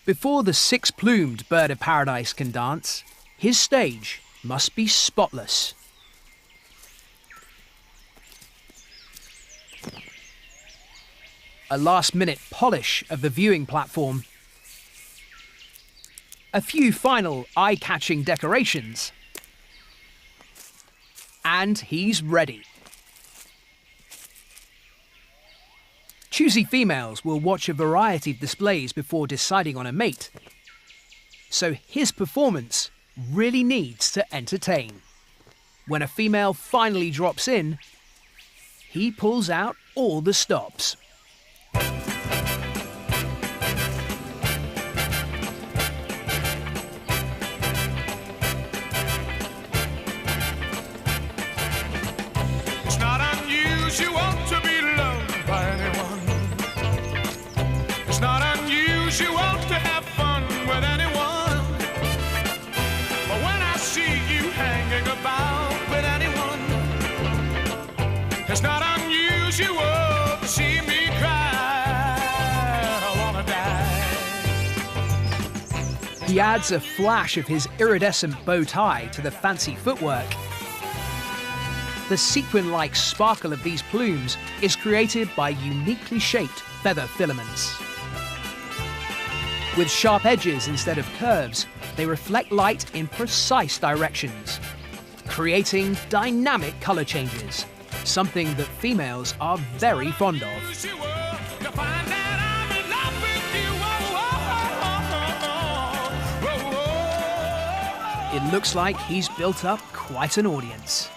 Before the six-plumed bird of paradise can dance, his stage must be spotless. A last-minute polish of the viewing platform, a few final eye-catching decorations, and he's ready. Choosy females will watch a variety of displays before deciding on a mate, so his performance really needs to entertain. When a female finally drops in, he pulls out all the stops. It's not unusual to be loved by anyone. It's not unusual to have fun with anyone. But when I see you hanging about with anyone, it's not unusual to see me cry. I wanna die. He adds a flash of his iridescent bow tie to the fancy footwork. The sequin-like sparkle of these plumes is created by uniquely shaped feather filaments. With sharp edges instead of curves, they reflect light in precise directions, creating dynamic color changes, something that females are very fond of. It looks like he's built up quite an audience.